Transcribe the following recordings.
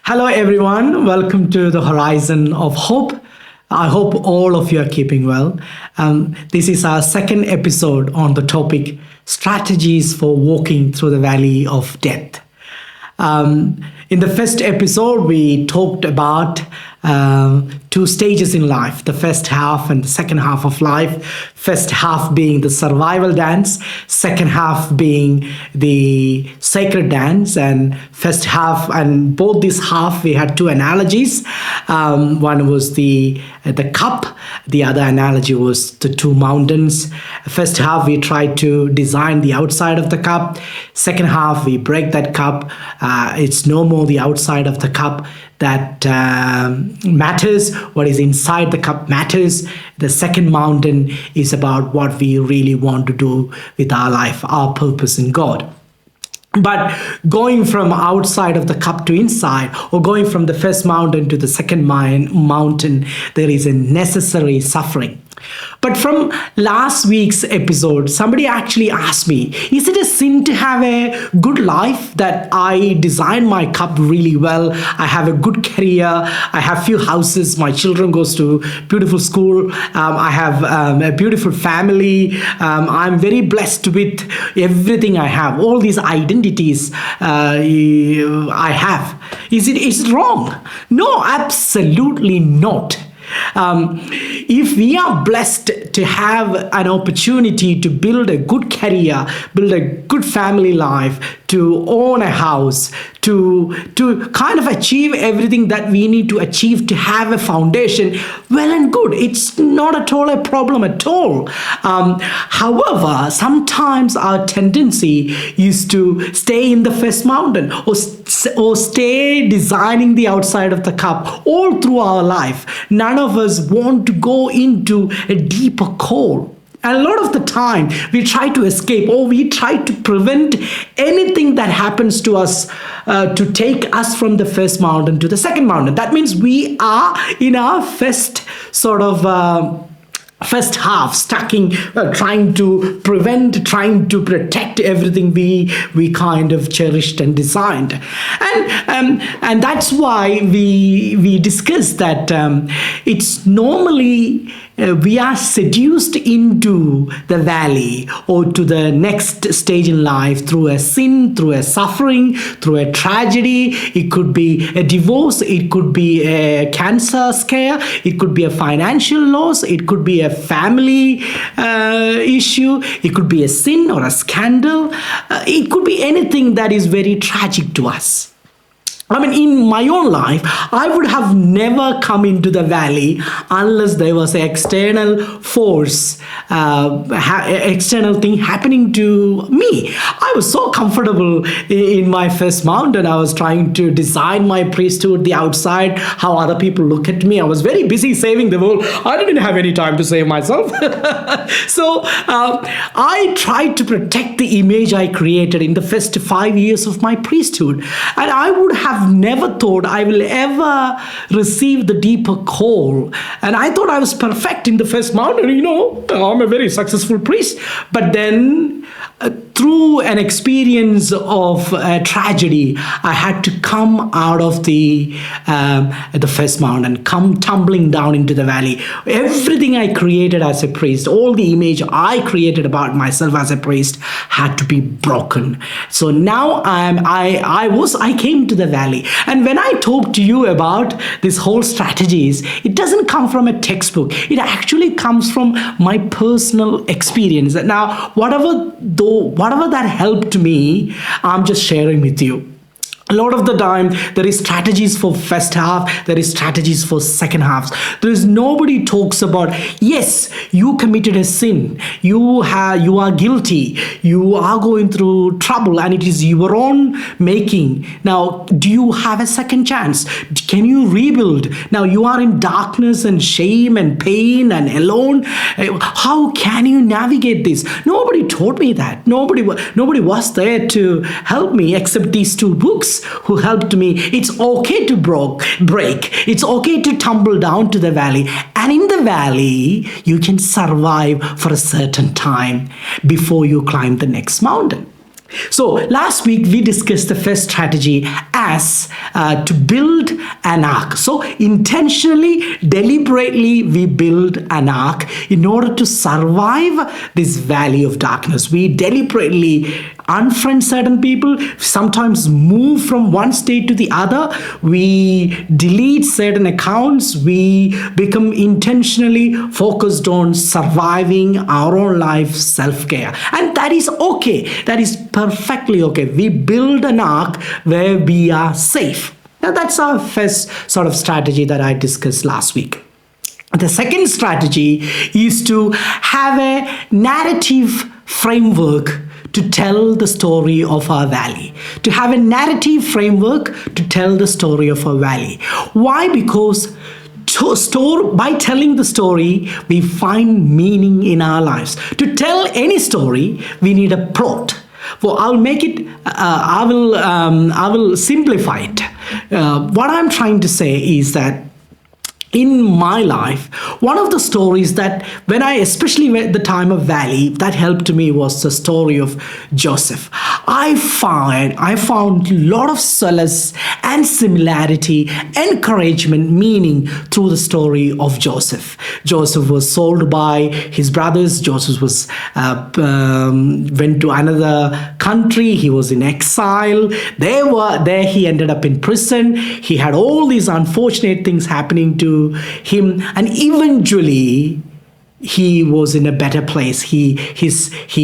Hello, everyone. Welcome to the Horizon of Hope. I hope all of you are keeping well. This is our second episode on the topic strategies for walking through the valley of death. In the first episode, we talked about two stages in life, the first half and the second half of life. First half being the survival dance, second half being the sacred dance. And first half, and both this half, we had two analogies. One was the cup, the other analogy was the two mountains. First half, we tried to design the outside of the cup. Second half, we break that cup. It's no more the outside of the cup that matters. What is inside the cup matters. The second mountain is about what we really want to do with our life, our purpose in God. But going from outside of the cup to inside, or going from the first mountain to the second mountain, there is a necessary suffering. But from last week's episode, somebody actually asked me, is it a sin to have a good life, that I design my cup really well, I have a good career, I have few houses, my children goes to beautiful school, I have a beautiful family, I'm very blessed with everything I have, all these identities I have. Is it wrong? No, absolutely not. If we are blessed to have an opportunity to build a good career, build a good family life, to own a house, to kind of achieve everything that we need to achieve to have a foundation, well and good. It's not at all a problem at all. However, sometimes our tendency is to stay in the first mountain, or stay designing the outside of the cup all through our life. None of us want to go into a deeper core. And a lot of the time, we try to escape, or we try to prevent anything that happens to us to take us from the first mountain to the second mountain. That means we are in our first sort of first half, trying to prevent, trying to protect everything we kind of cherished and designed. And that's why we discussed that it's normally we are seduced into the valley or to the next stage in life through a sin, through a suffering, through a tragedy. It could be a divorce, it could be a cancer scare, it could be a financial loss, it could be a family issue, it could be a sin or a scandal. It could be anything that is very tragic to us. I mean, in my own life, I would have never come into the valley unless there was an external force, external thing happening to me. I was so comfortable in my first mountain. I was trying to design my priesthood, the outside, how other people look at me. I was very busy saving the world. I didn't have any time to save myself. So I tried to protect the image I created in the first 5 years of my priesthood. And I would have never thought I will ever receive the deeper call. And I thought I was perfect in the first mountain, I'm a very successful priest. But then through an experience of tragedy, I had to come out of the first mountain, come tumbling down into the valley. Everything I created as a priest, all the image I created about myself as a priest had to be broken. So now I came to the valley. And when I talk to you about this whole strategies, it doesn't come from a textbook. It actually comes from my personal experience. Now, whatever that helped me, I'm just sharing with you. A lot of the time, there is strategies for first half, there is strategies for second half. There is nobody talks about, yes, you committed a sin, you are guilty, you are going through trouble, and it is your own making. Now, do you have a second chance? Can you rebuild? Now, you are in darkness and shame and pain and alone. How can you navigate this? Nobody taught me that. Nobody was there to help me except these two books who helped me. It's okay to break. It's okay to tumble down to the valley. And in the valley, you can survive for a certain time before you climb the next mountain. So last week we discussed the first strategy as to build an ark. So intentionally, deliberately, we build an ark in order to survive this valley of darkness. We deliberately unfriend certain people, sometimes move from one state to the other. We delete certain accounts. We become intentionally focused on surviving our own life self-care. And that is okay. That is perfectly okay. We build an ark where we are safe. Now, that's our first sort of strategy that I discussed last week. The second strategy is to have a narrative framework to tell the story of our valley. To have a narrative framework to tell the story of our valley. Why? Because by telling the story, we find meaning in our lives. To tell any story, we need a plot. Well, I'll make it. I will simplify it. What I'm trying to say is that in my life, one of the stories that especially at the time of Valley, that helped me was the story of Joseph. I found a lot of solace and similarity, encouragement, meaning through the story of Joseph. Joseph was sold by his brothers. Joseph was went to another country. He was in exile. There he ended up in prison. He had all these unfortunate things happening to him, and eventually he was in a better place. He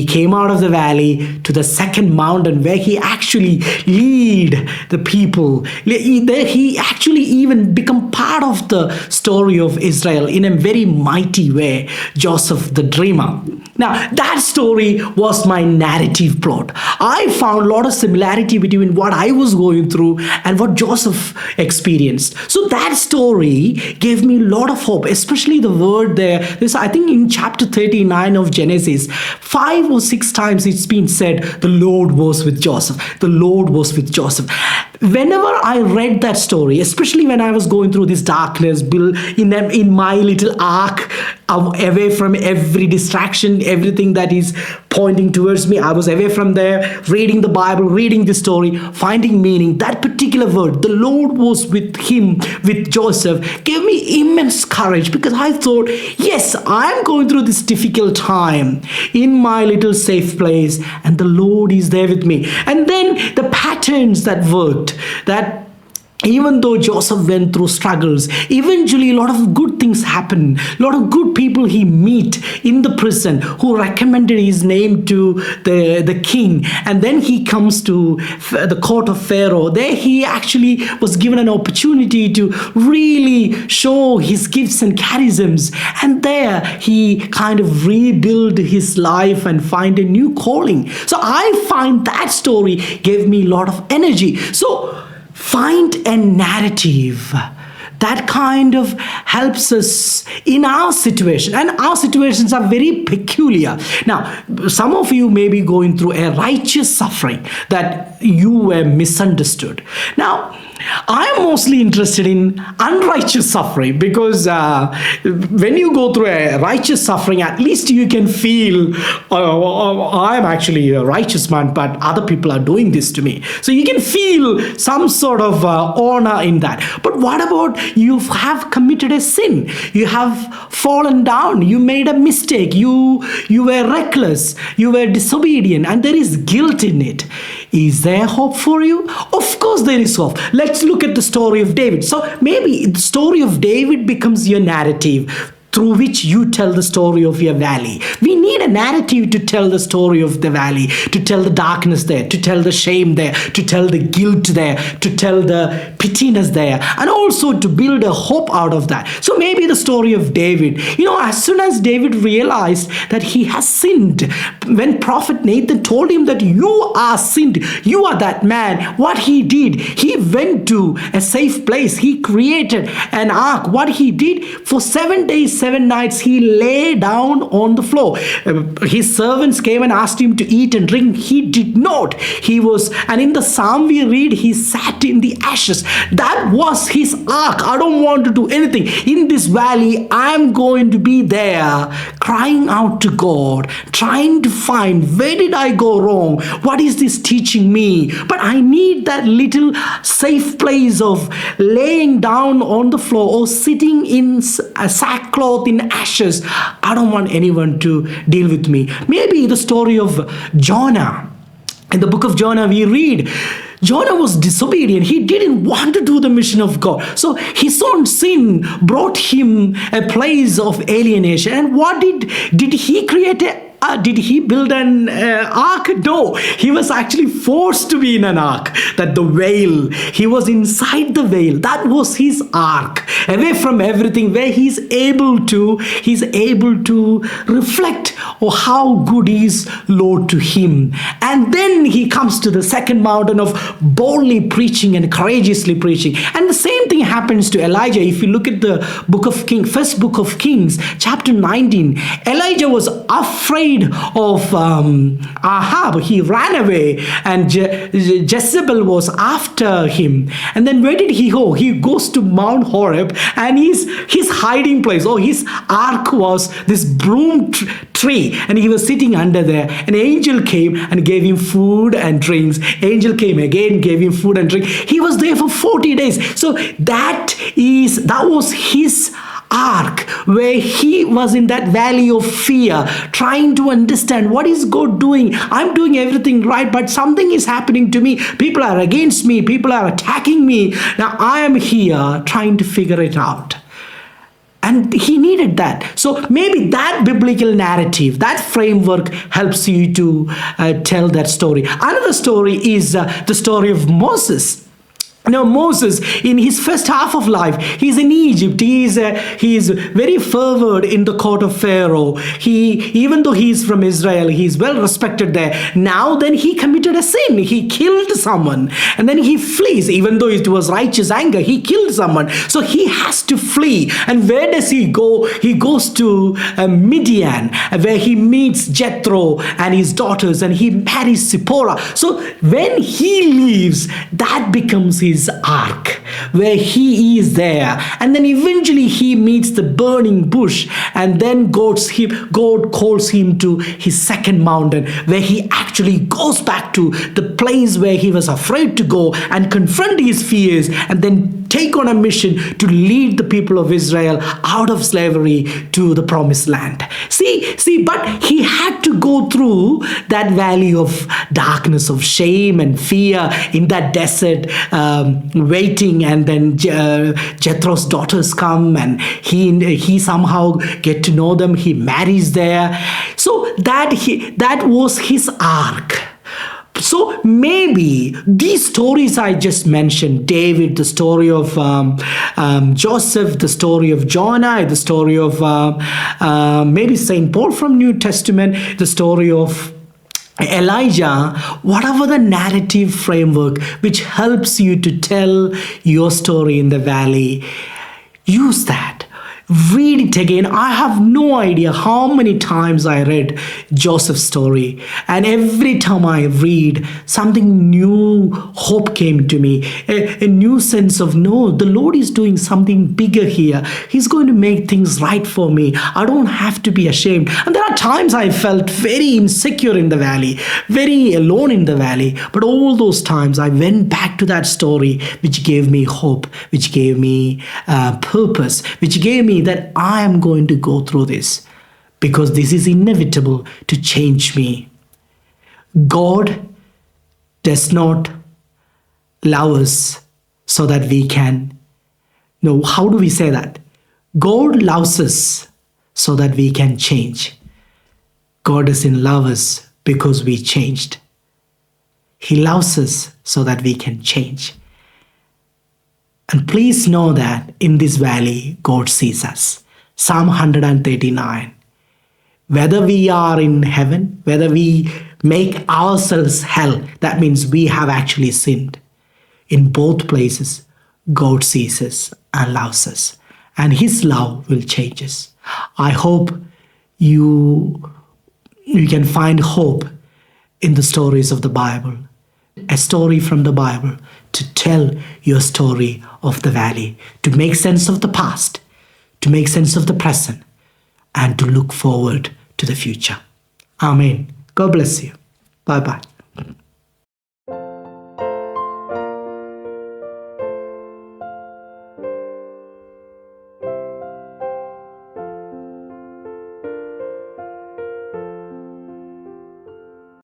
came out of the valley to the second mountain where he actually lead the people. He actually even become part of the story of Israel in a very mighty way. Joseph the dreamer. Now, that story was my narrative plot. I found a lot of similarity between what I was going through and what Joseph experienced. So that story gave me a lot of hope, especially the word there. This, I think in chapter 39 of Genesis, 5 or 6 times it's been said, the Lord was with Joseph. The Lord was with Joseph. Whenever I read that story, especially when I was going through this darkness, in my little ark, away from every distraction, everything that is pointing towards me, I was away from there, reading the Bible, reading the story, finding meaning. That particular word, the Lord was with him, with Joseph, gave me immense courage, because I thought, yes, I'm going through this difficult time in my little safe place, and the Lord is there with me. And then the patterns that worked, that even though Joseph went through struggles, eventually a lot of good things happened. A lot of good people he meet in the prison who recommended his name to the king. And then he comes to the court of Pharaoh. There he actually was given an opportunity to really show his gifts and charisms. And there he kind of rebuild his life and find a new calling. So I find that story gave me a lot of energy. So find a narrative that kind of helps us in our situation. And our situations are very peculiar. Now, some of you may be going through a righteous suffering that you were misunderstood. Now, I'm mostly interested in unrighteous suffering, because when you go through a righteous suffering, at least you can feel, I'm actually a righteous man, but other people are doing this to me. So you can feel some sort of honor in that. But what about you have committed a sin? You have fallen down. You made a mistake. You were reckless. You were disobedient, and there is guilt in it. Is there hope for you? Of course there is hope. Let's look at the story of David. So maybe the story of David becomes your narrative through which you tell the story of your valley. We need a narrative to tell the story of the valley, to tell the darkness there, to tell the shame there, to tell the guilt there, to tell the pittiness there, and also to build a hope out of that. So maybe the story of David, as soon as David realized that he has sinned, when prophet Nathan told him that you are sinned, you are that man, what he did, he went to a safe place. He created an ark. What he did, for 7 days, 7 nights he lay down on the floor. His servants came and asked him to eat and drink. He did not. And in the psalm we read, he sat in the ashes. That was his ark. I don't want to do anything. In this valley, I'm going to be there, crying out to God, trying to find, where did I go wrong? What is this teaching me? But I need that little safe place of laying down on the floor or sitting in a sackcloth in ashes. I don't want anyone to deal with me. Maybe the story of Jonah. In the book of Jonah, we read Jonah was disobedient. He didn't want to do the mission of God. So his own sin brought him a place of alienation. And what did he create? Did he build an ark? No, he was actually forced to be in an ark. That the whale, he was inside the whale. That was his ark, away from everything, where he's able to reflect on how good is Lord to him. And then he comes to the second mountain of boldly preaching and courageously preaching. And the same thing happens to Elijah. If you look at the first book of Kings, chapter 19, Elijah was afraid of Ahab. He ran away, and Jezebel was after him. And then where did he go? He goes to Mount Horeb, and his hiding place, his ark was this broom tree, and he was sitting under there. An angel came and gave him food and drinks. Angel came again, gave him food and drink. He was there for 40 days. So that was his ark, where he was in that valley of fear, trying to understand, what is God doing? I'm doing everything right, but something is happening to me. People are against me. People are attacking me. Now I am here trying to figure it out. And he needed that. So maybe that biblical narrative, that framework helps you to tell that story. Another story is the story of Moses. Now Moses, in his first half of life, he's in Egypt. He is very favored in the court of Pharaoh. Even though he is from Israel, he is well respected there. Now then he committed a sin. He killed someone, and then he flees. Even though it was righteous anger, he killed someone. So he has to flee. And where does he go? He goes to Midian, where he meets Jethro and his daughters, and he marries Zipporah. So when he leaves, that becomes his ark, where he is there. And then eventually he meets the burning bush, and then God calls him to his second mountain, where he actually goes back to the place where he was afraid to go and confront his fears, and then take on a mission to lead the people of Israel out of slavery to the promised land. See, but he had to go through that valley of darkness, of shame and fear, in that desert, waiting. And then Jethro's daughters come, and he somehow get to know them. He marries there. So that was his ark. So maybe these stories I just mentioned, David, the story of Joseph, the story of Jonah, the story of maybe St. Paul from New Testament, the story of Elijah, whatever the narrative framework which helps you to tell your story in the valley, use that. Read it again. I have no idea how many times I read Joseph's story, and every time I read, something new, hope came to me, a new sense of, no, the Lord is doing something bigger here. He's going to make things right for me. I don't have to be ashamed. And there are times I felt very insecure in the valley, very alone in the valley, but all those times I went back to that story, which gave me hope, which gave me purpose, which gave me that I am going to go through this because this is inevitable to change me. God does not love us so that we can. No, how do we say that? God loves us so that we can change. God doesn't love us because we changed. He loves us so that we can change. And please know that in this valley, God sees us. Psalm 139. Whether we are in heaven, whether we make ourselves hell, that means we have actually sinned. In both places, God sees us and loves us. And His love will change us. I hope you can find hope in the stories of the Bible, a story from the Bible to tell your story of the valley, to make sense of the past, to make sense of the present, and to look forward to the future. Amen. God bless you. Bye bye.